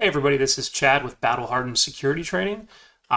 Hey everybody, this is Chad with Battle Hardened Security Training.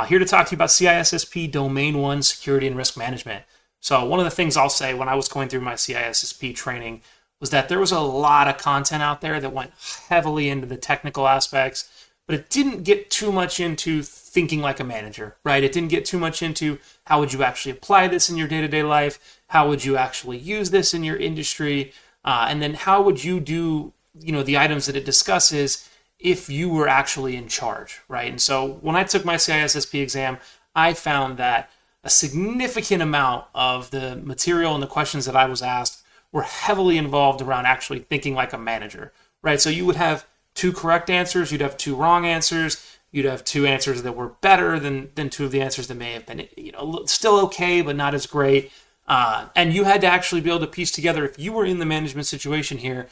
Here to talk to you about CISSP Domain 1 Security and Risk Management. So one of the things I'll say when I was going through my CISSP training was that there was a lot of content out there that went heavily into the technical aspects, but it didn't get too much into thinking like a manager, right? It didn't get too much into how would you actually apply this in your day-to-day life, how would you actually use this in your industry, and then how would you do, the items that it discusses if you were actually in charge, right? And so when I took my CISSP exam, I found that a significant amount of the material and the questions that I was asked were heavily involved around actually thinking like a manager, right? So you would have 2 correct answers, you'd have 2 wrong answers, you'd have 2 answers that were better than 2 of the answers that may have been, still okay, but not as great. And you had to actually be able to piece together, if you were in the management situation here,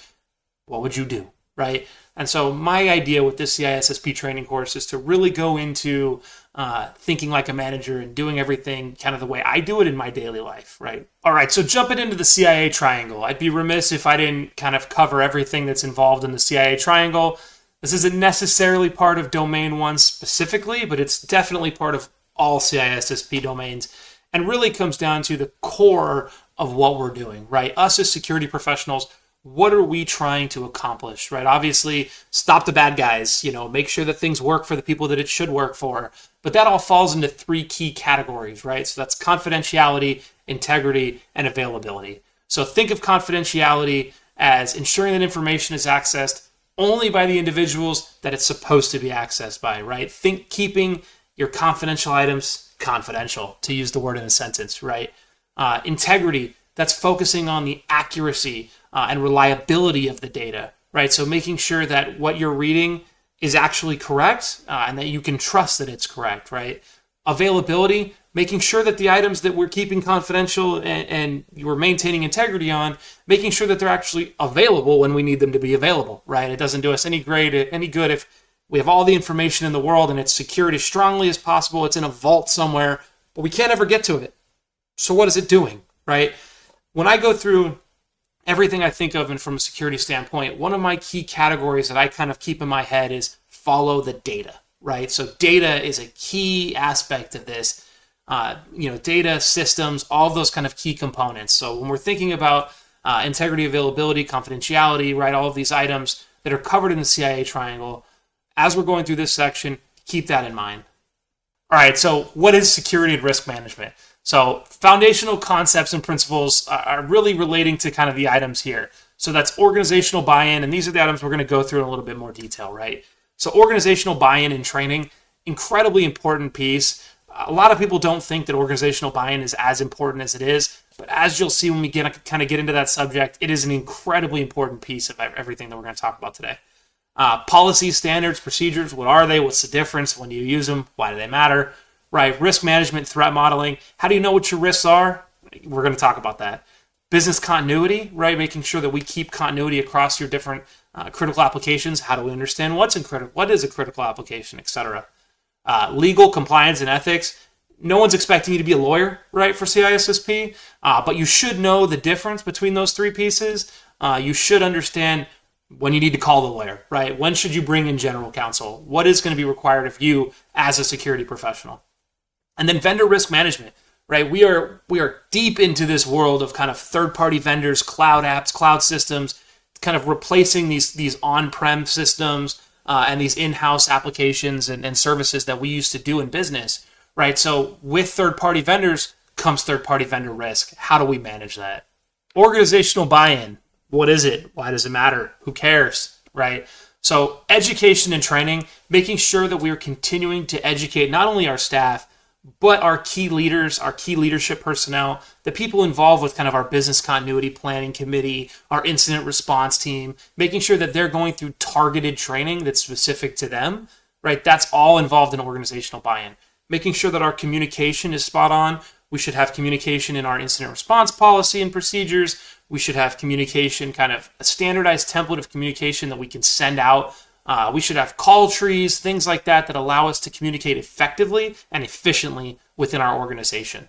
what would you do, right? And so my idea with this CISSP training course is to really go into thinking like a manager and doing everything kind of the way I do it in my daily life, right? All right, so jumping into the CIA triangle. I'd be remiss if I didn't kind of cover everything that's involved in the CIA triangle. This isn't necessarily part of Domain 1 specifically, but it's definitely part of all CISSP domains and really comes down to the core of what we're doing, right? Us as security professionals, what are we trying to accomplish, right? Obviously, stop the bad guys, make sure that things work for the people that it should work for. But that all falls into 3 key categories, right? So that's confidentiality, integrity, and availability. So think of confidentiality as ensuring that information is accessed only by the individuals that it's supposed to be accessed by, right? Think keeping your confidential items confidential, to use the word in a sentence, right? Integrity, that's focusing on the accuracy and reliability of the data, right? So making sure that what you're reading is actually correct and that you can trust that it's correct, right? Availability, making sure that the items that we're keeping confidential and we're maintaining integrity on, making sure that they're actually available when we need them to be available, right? It doesn't do us any good if we have all the information in the world and it's secured as strongly as possible, it's in a vault somewhere, but we can't ever get to it. So what is it doing, right? When I go through everything I think of and from a security standpoint, one of my key categories that I kind of keep in my head is follow the data, right? So data is a key aspect of this. Data, systems, all of those kind of key components. So when we're thinking about integrity, availability, confidentiality, right, all of these items that are covered in the CIA triangle, as we're going through this section, keep that in mind. All right, so what is security and risk management? So foundational concepts and principles are really relating to kind of the items here. So that's organizational buy-in, and these are the items we're going to go through in a little bit more detail, right? So organizational buy-in in training, incredibly important piece. A lot of people don't think that organizational buy-in is as important as it is, but as you'll see when we get into that subject, it is an incredibly important piece of everything that we're going to talk about today. Policies, standards, procedures, what are they? What's the difference? When do you use them? Why do they matter? Right, risk management, threat modeling. How do you know what your risks are? We're going to talk about that. Business continuity, right? Making sure that we keep continuity across your different critical applications. How do we understand what is a critical application, etc. Legal, compliance, and ethics. No one's expecting you to be a lawyer, right, for CISSP, but you should know the difference between those 3 pieces. You should understand when you need to call the lawyer, right? When should you bring in general counsel? What is going to be required of you as a security professional? And then vendor risk management, right? We are deep into this world of kind of third-party vendors, cloud apps, cloud systems, kind of replacing these on-prem systems and these in-house applications and services that we used to do in business, right? So with third-party vendors comes third-party vendor risk. How do we manage that? Organizational buy-in. What is it? Why does it matter? Who cares, right? So education and training, making sure that we are continuing to educate not only our staff, but our key leaders, our key leadership personnel, the people involved with kind of our business continuity planning committee, our incident response team, making sure that they're going through targeted training that's specific to them, right? That's all involved in organizational buy-in. Making sure that our communication is spot on. We should have communication in our incident response policy and procedures. We should have communication, kind of a standardized template of communication that we can send out. We should have call trees, things like that allow us to communicate effectively and efficiently within our organization.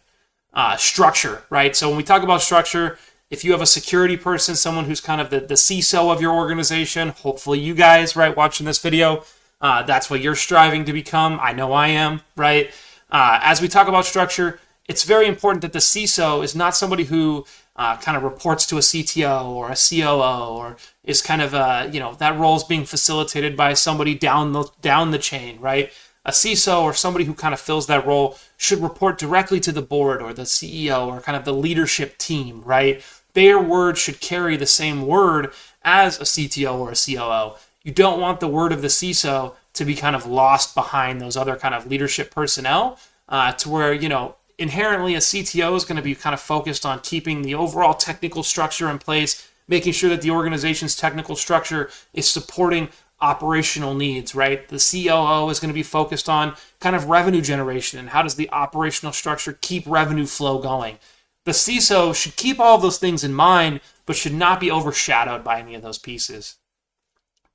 Structure, right? So when we talk about structure, if you have a security person, someone who's kind of the CISO of your organization, hopefully you guys, right, watching this video, That's what you're striving to become. I know I am, right? As we talk about structure, it's very important that the CISO is not somebody who kind of reports to a CTO or a COO, or is kind of that role is being facilitated by somebody down the chain, right? A CISO or somebody who kind of fills that role should report directly to the board or the CEO or kind of the leadership team, right? Their word should carry the same word as a CTO or a COO. You don't want the word of the CISO to be kind of lost behind those other kind of leadership personnel, to where, inherently a CTO is going to be kind of focused on keeping the overall technical structure in place, making sure that the organization's technical structure is supporting operational needs, right? The COO is going to be focused on kind of revenue generation and how does the operational structure keep revenue flow going. The CISO should keep all of those things in mind, but should not be overshadowed by any of those pieces.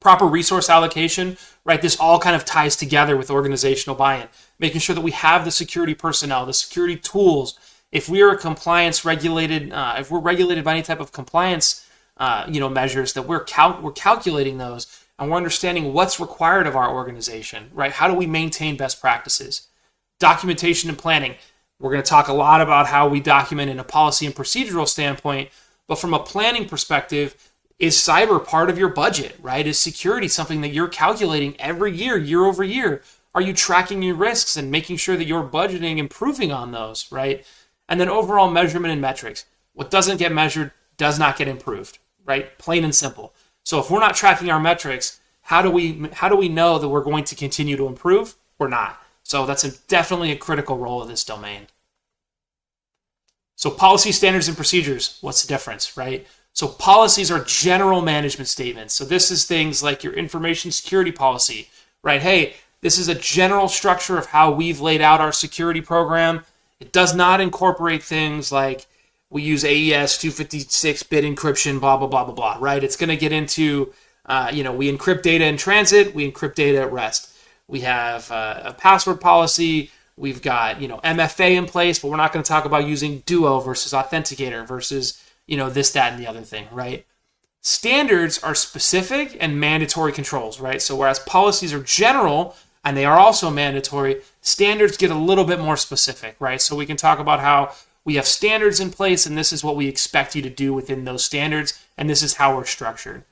Proper resource allocation, right? This all kind of ties together with organizational buy-in, making sure that we have the security personnel, the security tools. If we are compliance regulated, if we're regulated by any type of compliance, measures, that we're calculating those and we're understanding what's required of our organization, right? How do we maintain best practices? Documentation and planning. We're going to talk a lot about how we document in a policy and procedural standpoint, but from a planning perspective, is cyber part of your budget, right? Is security something that you're calculating every year, year over year? Are you tracking your risks and making sure that you're budgeting, improving on those, right? And then overall measurement and metrics. What doesn't get measured does not get improved, right? Plain and simple. So if we're not tracking our metrics, how do we know that we're going to continue to improve? We're not. So that's definitely a critical role of this domain. So policy, standards, and procedures. What's the difference, right? So policies are general management statements. So this is things like your information security policy, right? Hey, this is a general structure of how we've laid out our security program. It does not incorporate things like we use AES 256-bit encryption, blah, blah, blah, blah, blah, right? It's going to get into, we encrypt data in transit, we encrypt data at rest. We have a password policy. We've got, MFA in place, but we're not going to talk about using Duo versus Authenticator versus this, that, and the other thing, right? Standards are specific and mandatory controls, right? So whereas policies are general and they are also mandatory, standards get a little bit more specific, right? So we can talk about how we have standards in place and this is what we expect you to do within those standards, and this is how we're structured.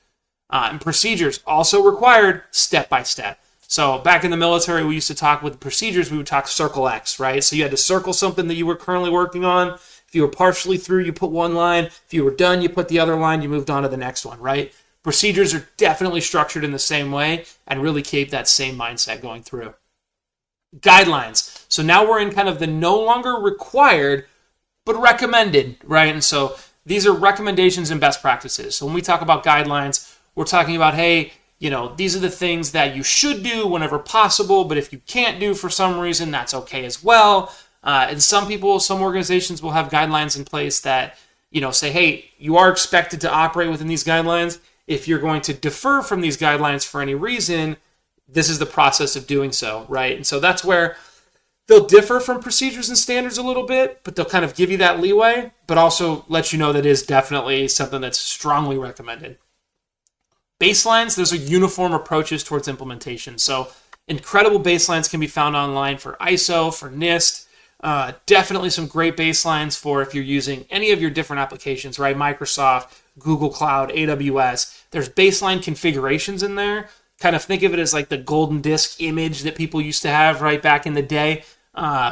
And procedures also required step by step. So back in the military, we used to talk with procedures, we would talk circle X, right? So you had to circle something that you were currently working on. If you were partially through, you put one line. If you were done, you put the other line. You moved on to the next one, right? Procedures are definitely structured in the same way and really keep that same mindset going through. Guidelines. So now we're in kind of the no longer required, but recommended, right? And so these are recommendations and best practices. So when we talk about guidelines, we're talking about, hey, these are the things that you should do whenever possible, but if you can't do for some reason, that's okay as well. And some organizations will have guidelines in place that, say, hey, you are expected to operate within these guidelines. If you're going to defer from these guidelines for any reason, this is the process of doing so, right? And so that's where they'll differ from procedures and standards a little bit, but they'll kind of give you that leeway, but also let you know that it is definitely something that's strongly recommended. Baselines, those are uniform approaches towards implementation. So incredible baselines can be found online for ISO, for NIST. Definitely some great baselines for if you're using any of your different applications, right? Microsoft, Google Cloud, AWS. There's baseline configurations in there. Kind of think of it as like the golden disk image that people used to have right back in the day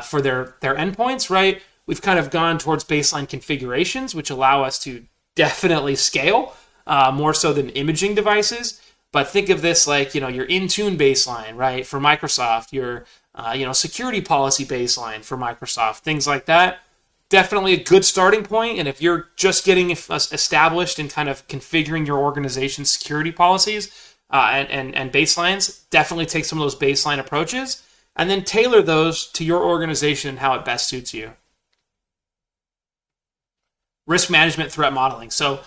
for their endpoints, right? We've kind of gone towards baseline configurations, which allow us to definitely scale more so than imaging devices. But think of this like, your Intune baseline, right? For Microsoft, your security policy baseline for Microsoft, things like that. Definitely a good starting point. And if you're just getting established and kind of configuring your organization's security policies and baselines, definitely take some of those baseline approaches and then tailor those to your organization and how it best suits you. Risk management, threat modeling. So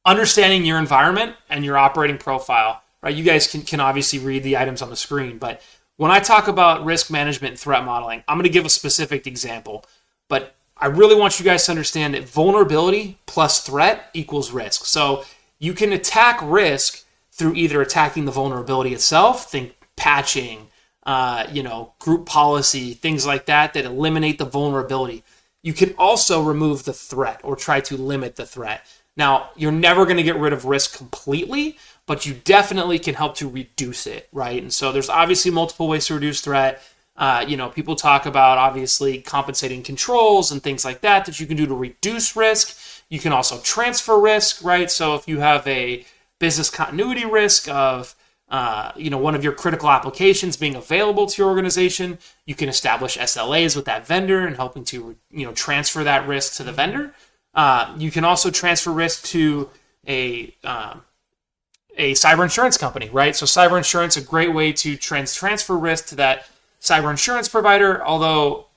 understanding your environment and your operating profile, right? You guys can obviously read the items on the screen, but when I talk about risk management and threat modeling, I'm going to give a specific example, but I really want you guys to understand that vulnerability plus threat equals risk. So you can attack risk through either attacking the vulnerability itself, think patching, group policy, things like that eliminate the vulnerability. You can also remove the threat or try to limit the threat. Now, you're never going to get rid of risk completely, but you definitely can help to reduce it, right? And so there's obviously multiple ways to reduce threat. People talk about obviously compensating controls and things like that you can do to reduce risk. You can also transfer risk, right? So if you have a business continuity risk of one of your critical applications being available to your organization, you can establish SLAs with that vendor and helping to transfer that risk to the vendor. You can also transfer risk to a cyber insurance company, right? So cyber insurance is a great way to transfer risk to that cyber insurance provider. Although,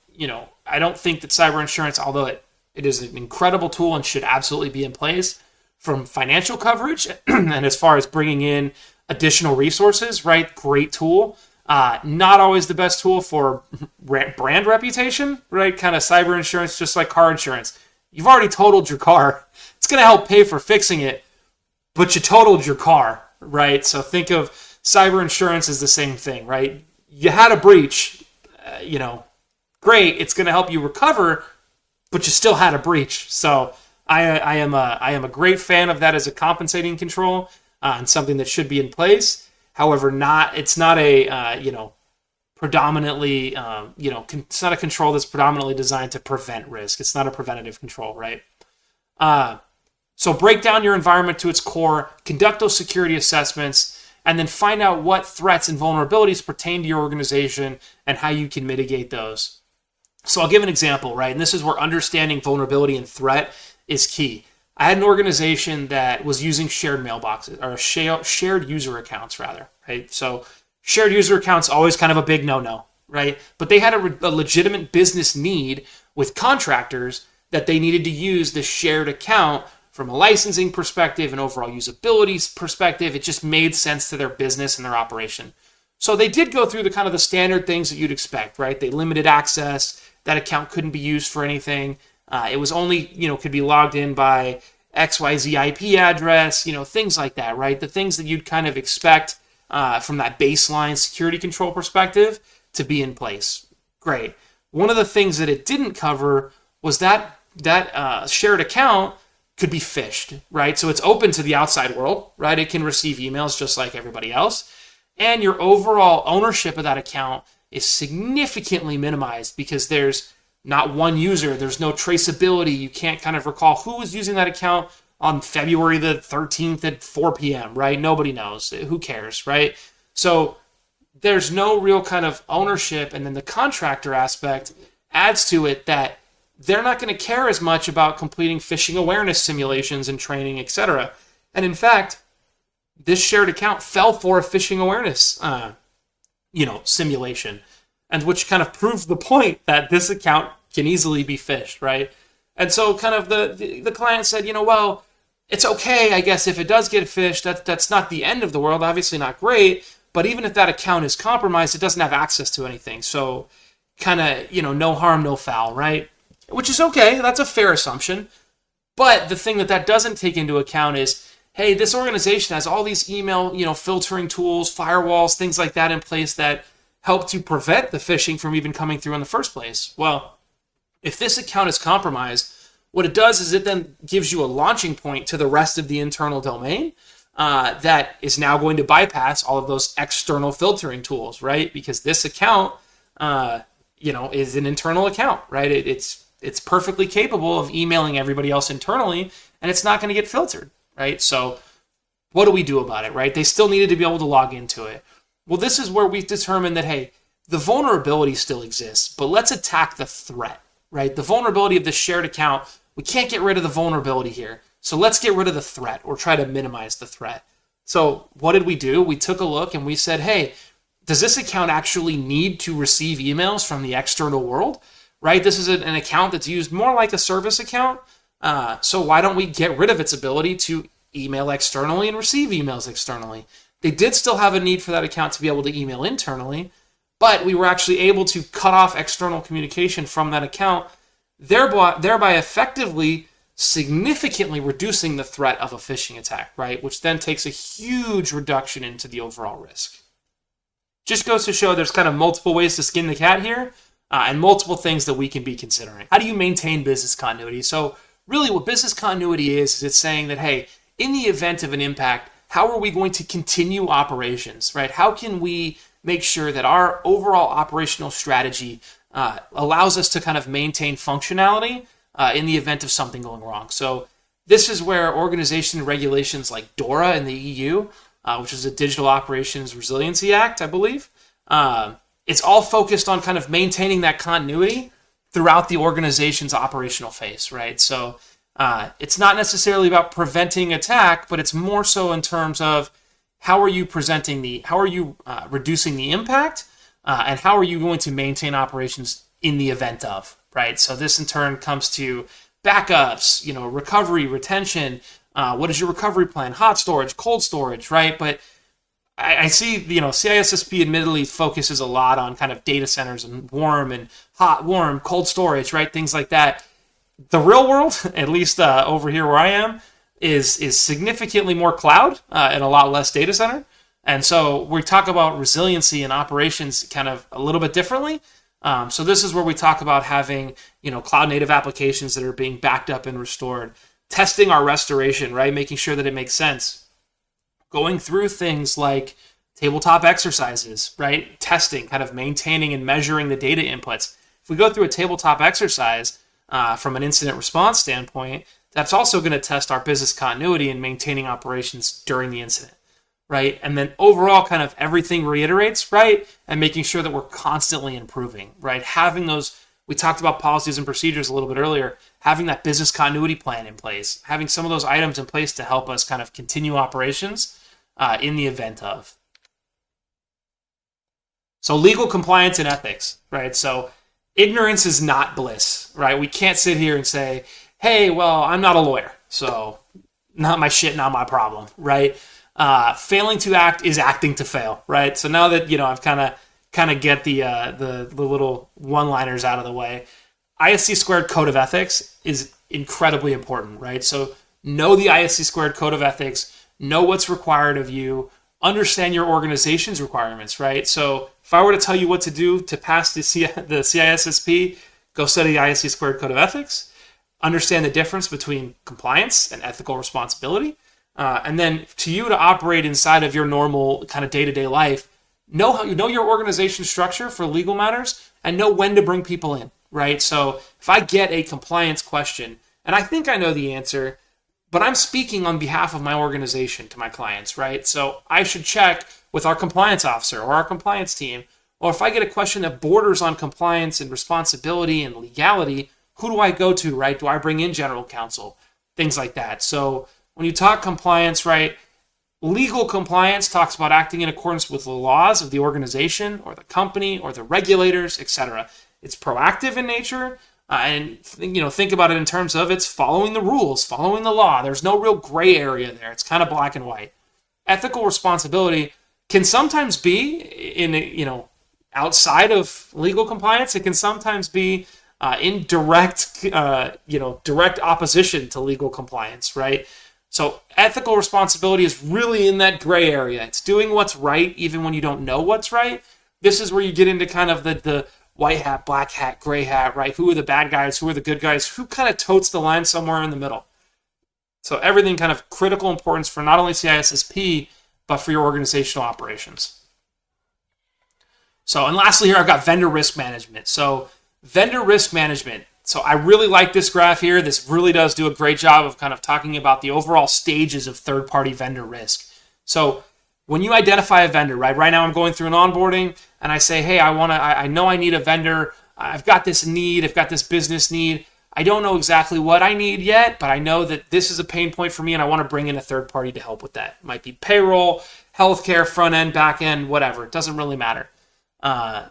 I don't think that cyber insurance, although it is an incredible tool and should absolutely be in place from financial coverage and as far as bringing in additional resources, right? Great tool. Not always the best tool for brand reputation, right? Kind of cyber insurance, just like car insurance. You've already totaled your car. It's going to help pay for fixing it, but you totaled your car, right? So think of cyber insurance as the same thing, right? You had a breach, great. It's going to help you recover, but you still had a breach. So I am a great fan of that as a compensating control and something that should be in place. However, it's not a predominantly it's not a control that's predominantly designed to prevent risk. It's not a preventative control, right? So break down your environment to its core, conduct those security assessments, and then find out what threats and vulnerabilities pertain to your organization and how you can mitigate those. So I'll give an example, right? And this is where understanding vulnerability and threat is key. I had an organization that was using shared mailboxes, or shared user accounts, rather, right? So shared user accounts, always kind of a big no-no, right? But they had a legitimate business need with contractors that they needed to use this shared account from a licensing perspective and overall usability perspective. It just made sense to their business and their operation. So they did go through the standard things that you'd expect, right? They limited access. That account couldn't be used for anything. It was only, could be logged in by XYZ IP address, things like that, right? The things that you'd kind of expect from that baseline security control perspective to be in place. Great. One of the things that it didn't cover was that shared account could be phished, right? So it's open to the outside world, right? It can receive emails just like everybody else. And your overall ownership of that account is significantly minimized because there's not one user. There's no traceability. You can't kind of recall who was using that account on February the 13th at 4 p.m., right? Nobody knows. Who cares, right? So there's no real kind of ownership. And then the contractor aspect adds to it that they're not going to care as much about completing phishing awareness simulations and training, etc. And in fact, this shared account fell for a phishing awareness simulation, and which kind of proves the point that this account can easily be phished, right? And so kind of the client said, well, it's okay, I guess, if it does get phished. That's not the end of the world, obviously not great, but even if that account is compromised, it doesn't have access to anything. So kind of, no harm, no foul, right? Which is okay, that's a fair assumption. But the thing that doesn't take into account is, hey, this organization has all these email, filtering tools, firewalls, things like that in place that help to prevent the phishing from even coming through in the first place. Well, if this account is compromised, what it does is it then gives you a launching point to the rest of the internal domain that is now going to bypass all of those external filtering tools, right? Because this account, is an internal account, right? It's perfectly capable of emailing everybody else internally, and it's not going to get filtered, right? So what do we do about it, right? They still needed to be able to log into it. Well, this is where we've determined that, hey, the vulnerability still exists, but let's attack the threat, right? The vulnerability of this shared account, we can't get rid of the vulnerability here. So let's get rid of the threat or try to minimize the threat. So what did we do? We took a look and we said, hey, does this account actually need to receive emails from the external world, right? This is an account that's used more like a service account. So why don't we get rid of its ability to email externally and receive emails externally? They did still have a need for that account to be able to email internally, but we were actually able to cut off external communication from that account, thereby effectively significantly reducing the threat of a phishing attack, right? Which then takes a huge reduction into the overall risk. Just goes to show there's kind of multiple ways to skin the cat here, and multiple things that we can be considering. How do you maintain business continuity? So really what business continuity is it's saying that, hey, in the event of an impact, how are we going to continue operations, right? How can we make sure that our overall operational strategy allows us to kind of maintain functionality in the event of something going wrong? So this is where organization regulations like DORA in the EU, which is a Digital Operations Resiliency Act, I believe, it's all focused on kind of maintaining that continuity throughout the organization's operational phase, right? So it's not necessarily about preventing attack, but it's more so in terms of how are you reducing the impact, and how are you going to maintain operations in the event of, right? So this in turn comes to backups, recovery, retention. What is your recovery plan? Hot storage, cold storage, right? But I see, CISSP admittedly focuses a lot on kind of data centers and hot, warm, cold storage, right? Things like that. The real world, at least over here where I am, is significantly more cloud and a lot less data center. And so we talk about resiliency and operations kind of a little bit differently. So this is where we talk about having, cloud native applications that are being backed up and restored, testing our restoration, right? Making sure that it makes sense. Going through things like tabletop exercises, right? Testing, kind of maintaining and measuring the data inputs. If we go through a tabletop exercise from an incident response standpoint, that's also going to test our business continuity and maintaining operations during the incident, right? And then overall kind of everything reiterates, right? And making sure that we're constantly improving, right? Having those, we talked about policies and procedures a little bit earlier, having that business continuity plan in place, having some of those items in place to help us kind of continue operations in the event of. So legal compliance and ethics, right? So ignorance is not bliss, right? We can't sit here and say, hey, well, I'm not a lawyer, so not my shit, not my problem, right? Failing to act is acting to fail, right? So now that, I've kind of get the little one-liners out of the way, ISC squared code of ethics is incredibly important, right? So know the ISC squared code of ethics, know what's required of you, understand your organization's requirements, right? So if I were to tell you what to do to pass the CISSP, go study the ISC squared code of ethics, understand the difference between compliance and ethical responsibility, and then to you to operate inside of your normal kind of day-to-day life, know your organization structure for legal matters and know when to bring people in, right? So if I get a compliance question, and I think I know the answer, but I'm speaking on behalf of my organization to my clients, right? So I should check with our compliance officer or our compliance team, or if I get a question that borders on compliance and responsibility and legality, who do I go to, right? Do I bring in general counsel? Things like that. So when you talk compliance, right, legal compliance talks about acting in accordance with the laws of the organization or the company or the regulators, etc. It's proactive in nature, and think about it in terms of it's following the rules, following the law. There's no real gray area there. It's kind of black and white. Ethical responsibility can sometimes be in outside of legal compliance. It can sometimes be in direct opposition to legal compliance, right? So ethical responsibility is really in that gray area. It's doing what's right even when you don't know what's right. This is where you get into kind of the white hat, black hat, gray hat, right? Who are the bad guys? Who are the good guys? Who kind of totes the line somewhere in the middle? So everything kind of critical importance for not only CISSP, but for your organizational operations. So, and lastly here, I've got vendor risk management. So vendor risk management. So I really like this graph here. This really does do a great job of kind of talking about the overall stages of third-party vendor risk. So when you identify a vendor, right now I'm going through an onboarding and I say, hey, I know I need a vendor. I've got this need. I've got this business need. I don't know exactly what I need yet, but I know that this is a pain point for me and I want to bring in a third party to help with that. It might be payroll, healthcare, front end, back end, whatever. It doesn't really matter.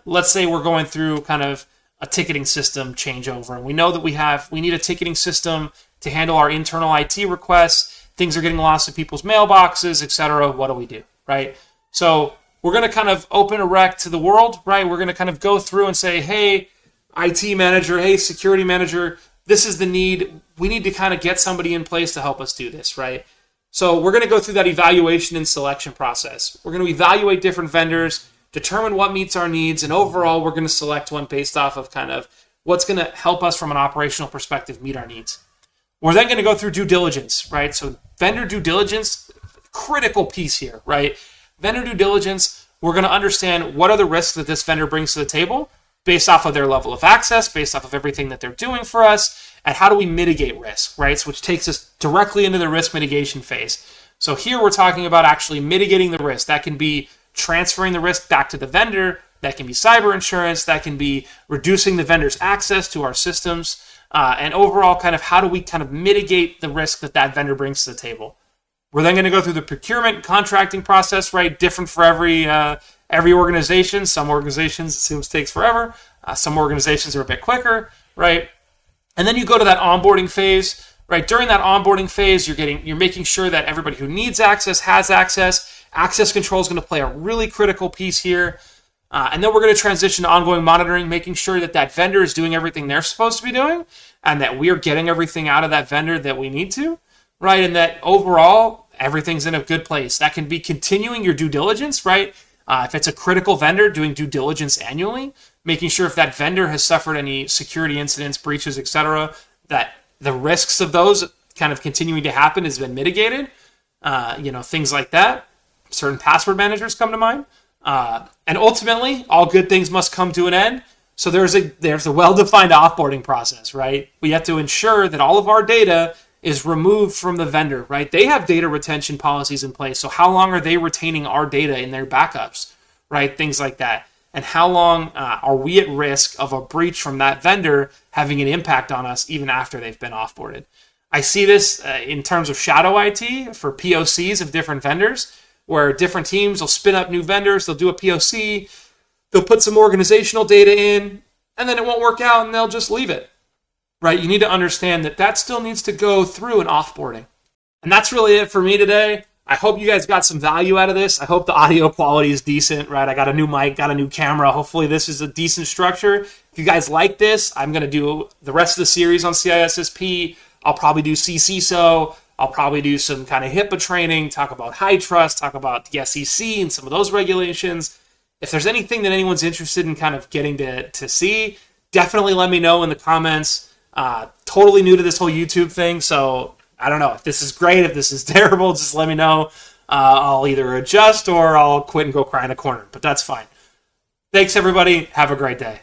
Let's say we're going through kind of a ticketing system changeover, and we know that we need a ticketing system to handle our internal IT requests. Things are getting lost in people's mailboxes, etc. What do we do, right? So we're going to kind of open a rec to the world, right? We're going to kind of go through and say, hey, IT manager, hey, security manager, this is the need. We need to kind of get somebody in place to help us do this, right? So we're going to go through that evaluation and selection process. We're going to evaluate different vendors. determine what meets our needs, and overall we're going to select one based off of kind of what's going to help us from an operational perspective meet our needs. We're then going to go through due diligence, right? So vendor due diligence, critical piece here, right? Vendor due diligence, we're going to understand what are the risks that this vendor brings to the table based off of their level of access, based off of everything that they're doing for us, and how do we mitigate risk, right? So which takes us directly into the risk mitigation phase. So here we're talking about actually mitigating the risk. That can be transferring the risk back to the vendor. That can be cyber insurance. That can be reducing the vendor's access to our systems. And overall, kind of how do we kind of mitigate the risk that that vendor brings to the table. We're then going to go through the procurement contracting process, right? Different for every organization. Some organizations, it seems, takes forever. Some organizations are a bit quicker, right? And then you go to that onboarding phase, right? During that onboarding phase, you're making sure that everybody who needs access has access. Access control is going to play a really critical piece here. And then we're going to transition to ongoing monitoring, making sure that that vendor is doing everything they're supposed to be doing and that we are getting everything out of that vendor that we need to, right? And that overall, everything's in a good place. That can be continuing your due diligence, right? If it's a critical vendor, doing due diligence annually, making sure if that vendor has suffered any security incidents, breaches, etc., that the risks of those kind of continuing to happen has been mitigated. Things like that. Certain password managers come to mind. And ultimately, all good things must come to an end. So there's a well-defined offboarding process, right? We have to ensure that all of our data is removed from the vendor, right? They have data retention policies in place. So how long are they retaining our data in their backups, right? Things like that. And how long are we at risk of a breach from that vendor having an impact on us even after they've been offboarded? I see this in terms of shadow IT for POCs of different vendors, where different teams will spin up new vendors, they'll do a POC, they'll put some organizational data in, and then it won't work out and they'll just leave it, right? You need to understand that that still needs to go through an offboarding. And that's really it for me today. I hope you guys got some value out of this. I hope the audio quality is decent, right? I got a new mic, got a new camera. Hopefully this is a decent structure. If you guys like this, I'm going to do the rest of the series on CISSP. I'll probably do CISO. I'll probably do some kind of HIPAA training, talk about high trust, talk about the SEC and some of those regulations. If there's anything that anyone's interested in kind of getting to see, definitely let me know in the comments. Totally new to this whole YouTube thing, so I don't know if this is great, if this is terrible, just let me know. I'll either adjust or I'll quit and go cry in a corner, but that's fine. Thanks, everybody. Have a great day.